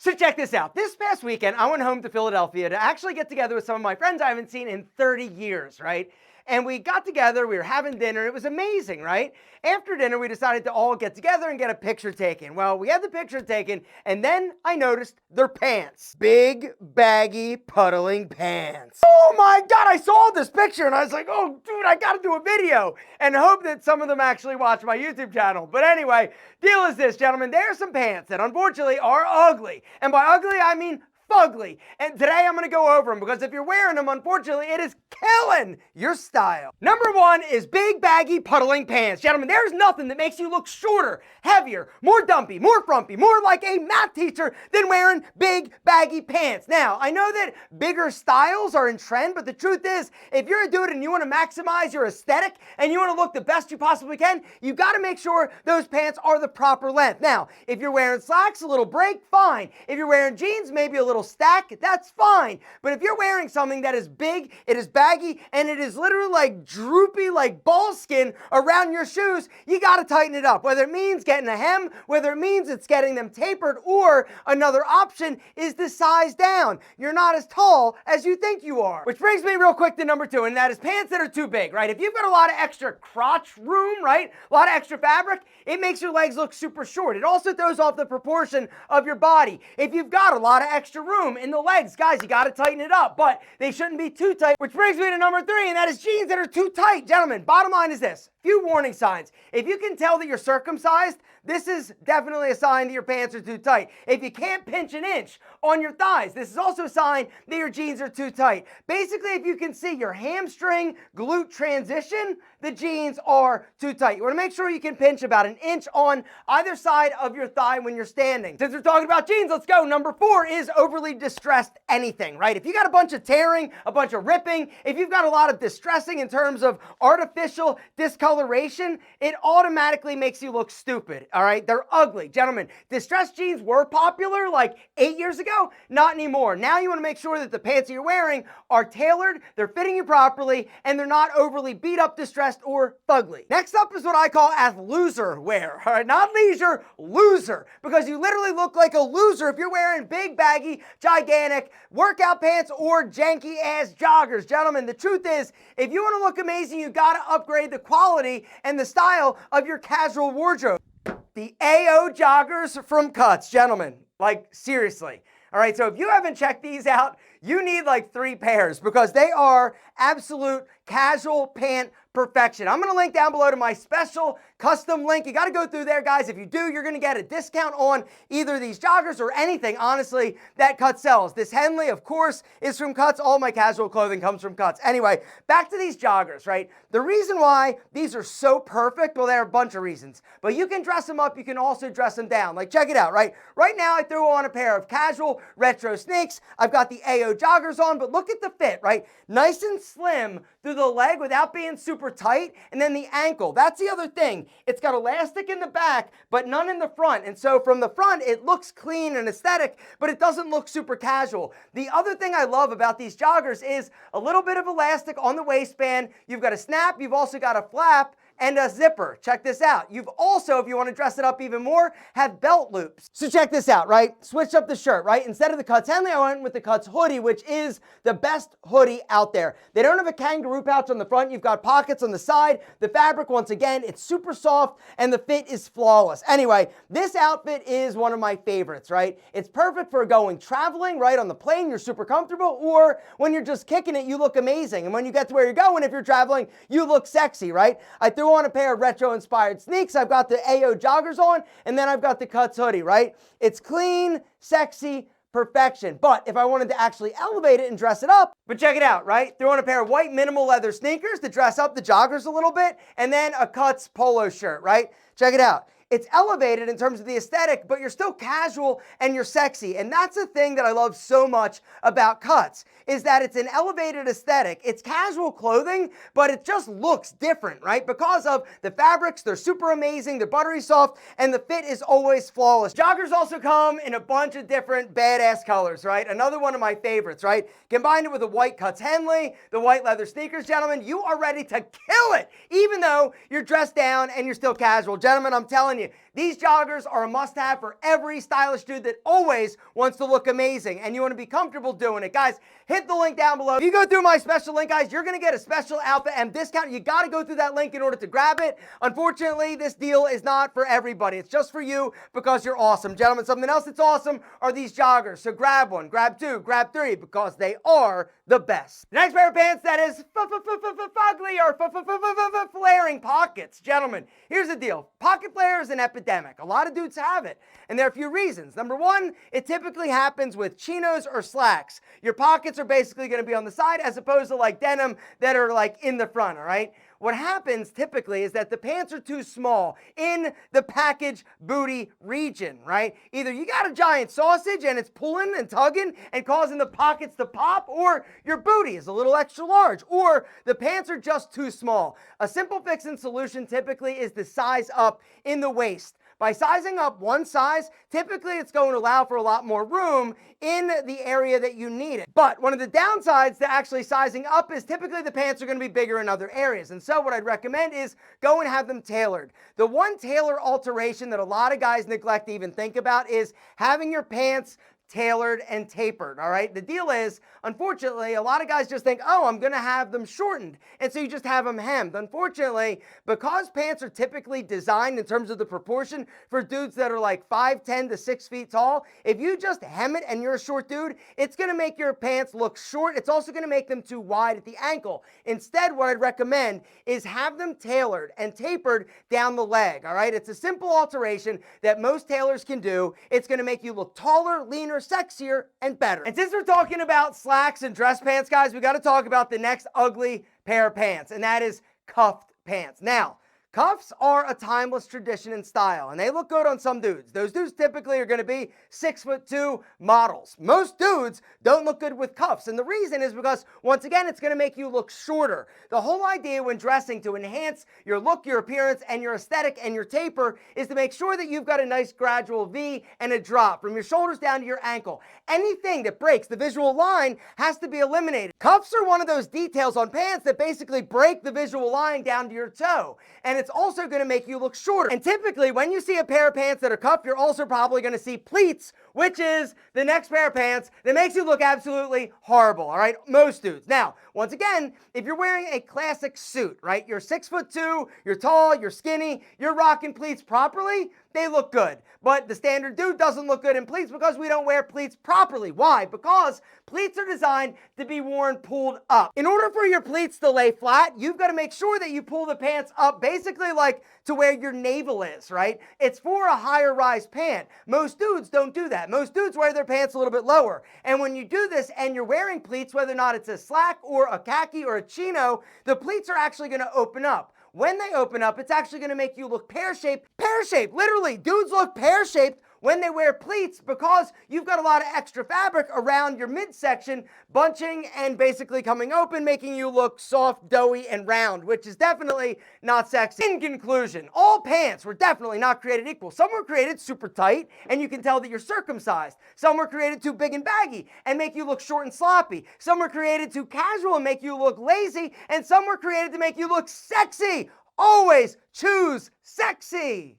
So check this out. This past weekend, I went home to Philadelphia to actually get together with some of my friends I haven't seen in 30 years, right? And we got together, we were having dinner, it was amazing, right? After dinner, we decided to all get together and get a picture taken. Well, we had the picture taken, and then I noticed their pants. Big, baggy, puddling pants. Oh my God, I saw this picture and I was like, oh dude, I gotta do a video and hope that some of them actually watch my YouTube channel. But anyway, deal is this, gentlemen, there are some pants that unfortunately are ugly. And by ugly, I mean FUGLY. And today I'm going to go over them because if you're wearing them, unfortunately, it is killing your style. Number one is big, baggy, puddling pants. Gentlemen, there's nothing that makes you look shorter, heavier, more dumpy, more frumpy, more like a math teacher than wearing big, baggy pants. Now, I know that bigger styles are in trend, but the truth is, if you're a dude and you want to maximize your aesthetic and you want to look the best you possibly can, you got to make sure those pants are the proper length. Now, if you're wearing slacks, a little break, fine. If you're wearing jeans, maybe a little stack, that's fine. But if you're wearing something that is big, it is baggy, and it is literally like droopy, like ball skin around your shoes, you gotta tighten it up. Whether it means getting a hem, whether it means it's getting them tapered, or another option is to size down. You're not as tall as you think you are. Which brings me real quick to number two, and that is pants that are too big, right? If you've got a lot of extra crotch room, right? A lot of extra fabric, it makes your legs look super short. It also throws off the proportion of your body. If you've got a lot of extra room in the legs, guys, you got to tighten it up, but they shouldn't be too tight, which brings me to number three, and that is jeans that are too tight. Gentlemen, bottom line is this. Few warning signs. If you can tell that you're circumcised, this is definitely a sign that your pants are too tight. If you can't pinch an inch on your thighs, this is also a sign that your jeans are too tight. Basically, if you can see your hamstring glute transition, the jeans are too tight. You want to make sure you can pinch about an inch on either side of your thigh when you're standing. Since we're talking about jeans, let's go. Number four is overly distressed anything, right? If you got a bunch of tearing, a bunch of ripping, if you've got a lot of distressing in terms of artificial discoloration, it automatically makes you look stupid, all right? They're ugly. Gentlemen, distressed jeans were popular like 8 years ago, not anymore. Now you want to make sure that the pants that you're wearing are tailored, they're fitting you properly, and they're not overly beat up, distressed, or fugly. Next up is what I call athleisure wear, all right? Not leisure, loser, because you literally look like a loser if you're wearing big, baggy, gigantic workout pants or janky ass joggers. Gentlemen, the truth is, if you want to look amazing, you got to upgrade the quality and the style of your casual wardrobe. The AO joggers from Cuts, gentlemen, like seriously. All right, so if you haven't checked these out, you need like 3 pairs because they are absolute casual pant perfection. I'm going to link down below to my special custom link. You got to go through there, guys. If you do, you're going to get a discount on either these joggers or anything, honestly, that Cuts sells. This Henley, of course, is from Cuts. All my casual clothing comes from Cuts. Anyway, back to these joggers, right? The reason why these are so perfect, well, there are a bunch of reasons. But you can dress them up. You can also dress them down. Like, check it out, right? Right now, I threw on a pair of casual retro sneaks. I've got the AO joggers on, but look at the fit, right? Nice and slim through the leg without being super tight, and then the ankle. That's the other thing. It's got elastic in the back, but none in the front. And so from the front, it looks clean and aesthetic, but it doesn't look super casual. The other thing I love about these joggers is a little bit of elastic on the waistband. You've got a snap, you've also got a flap, and a zipper. Check this out. You've also, if you want to dress it up even more, have belt loops. So check this out, right? Switch up the shirt, right? Instead of the Cuts Henley, I went with the Cuts hoodie, which is the best hoodie out there. They don't have a kangaroo pouch on the front. You've got pockets on the side. The fabric, once again, it's super soft, and the fit is flawless. Anyway, this outfit is one of my favorites, right? It's perfect for going traveling, right? On the plane, you're super comfortable, or when you're just kicking it, you look amazing. And when you get to where you're going, if you're traveling, you look sexy, right? I threw on a pair of retro-inspired sneaks. I've got the AO joggers on, and then I've got the Cuts hoodie, right? It's clean, sexy, perfection. But if I wanted to actually elevate it and dress it up, but check it out, right? Throw on a pair of white minimal leather sneakers to dress up the joggers a little bit, and then a Cuts polo shirt, right? Check it out. It's elevated in terms of the aesthetic, but you're still casual and you're sexy. And that's the thing that I love so much about Cuts, is that it's an elevated aesthetic. It's casual clothing, but it just looks different, right? Because of the fabrics, they're super amazing, they're buttery soft, and the fit is always flawless. Joggers also come in a bunch of different badass colors, right? Another one of my favorites, right? Combine it with the white Cuts Henley, the white leather sneakers, gentlemen, you are ready to kill it, even though you're dressed down and you're still casual. Gentlemen, I'm telling you, These joggers are a must-have for every stylish dude that always wants to look amazing and you want to be comfortable doing it. Guys, hit the link down below. If you go through my special link, guys, you're going to get a special outfit and discount. You got to go through that link in order to grab it. Unfortunately, this deal is not for everybody. It's just for you because you're awesome. Gentlemen, something else that's awesome are these joggers. So grab one, grab two, grab three, because they are the best. The next pair of pants that is FUGLY or flaring pockets. Gentlemen, here's the deal. Pocket flare is an epidemic. A lot of dudes have it, and there are a few reasons. Number one, it typically happens with chinos or slacks. Your pockets are basically going to be on the side as opposed to like denim that are like in the front, all right? What happens typically is that the pants are too small in the package booty region, right? Either you got a giant sausage and it's pulling and tugging and causing the pockets to pop, or your booty is a little extra large, or the pants are just too small. A simple fix and solution typically is to size up in the waist. By sizing up one size, typically it's going to allow for a lot more room in the area that you need it. But one of the downsides to actually sizing up is typically the pants are going to be bigger in other areas. And so what I'd recommend is go and have them tailored. The one tailor alteration that a lot of guys neglect to even think about is having your pants tailored and tapered, all right? The deal is, unfortunately, a lot of guys just think, oh, I'm gonna have them shortened, and so you just have them hemmed. Unfortunately, because pants are typically designed in terms of the proportion for dudes that are like 5'10" to 6 feet tall, if you just hem it and you're a short dude, it's gonna make your pants look short. It's also gonna make them too wide at the ankle. Instead, what I'd recommend is have them tailored and tapered down the leg, all right? It's a simple alteration that most tailors can do. It's gonna make you look taller, leaner, sexier, and better. And since we're talking about slacks and dress pants, guys, we got to talk about the next ugly pair of pants, and that is cuffed pants. Now, cuffs are a timeless tradition and style, and they look good on some dudes. Those dudes typically are going to be 6'2" models. Most dudes don't look good with cuffs, and the reason is because, once again, it's going to make you look shorter. The whole idea when dressing to enhance your look, your appearance, and your aesthetic and your taper is to make sure that you've got a nice gradual V and a drop from your shoulders down to your ankle. Anything that breaks the visual line has to be eliminated. Cuffs are one of those details on pants that basically break the visual line down to your toe, and it's also going to make you look shorter. And typically, when you see a pair of pants that are cuffed, you're also probably going to see pleats, which is the next pair of pants that makes you look absolutely horrible, all right? Most dudes. Now, once again, if you're wearing a classic suit, right? You're 6'2", you're tall, you're skinny, you're rocking pleats properly, they look good. But the standard dude doesn't look good in pleats because we don't wear pleats properly. Why? Because pleats are designed to be worn pulled up. In order for your pleats to lay flat, you've got to make sure that you pull the pants up basically like to where your navel is, right? It's for a higher rise pant. Most dudes don't do that. Most dudes wear their pants a little bit lower. And when you do this and you're wearing pleats, whether or not it's a slack or a khaki or a chino, the pleats are actually going to open up. When they open up, it's actually going to make you look pear-shaped. Pear-shaped, literally. Dudes look pear-shaped when they wear pleats because you've got a lot of extra fabric around your midsection, bunching and basically coming open, making you look soft, doughy, and round, which is definitely not sexy. In conclusion, all pants were definitely not created equal. Some were created super tight, and you can tell that you're circumcised. Some were created too big and baggy and make you look short and sloppy. Some were created too casual and make you look lazy, and some were created to make you look sexy. Always choose sexy.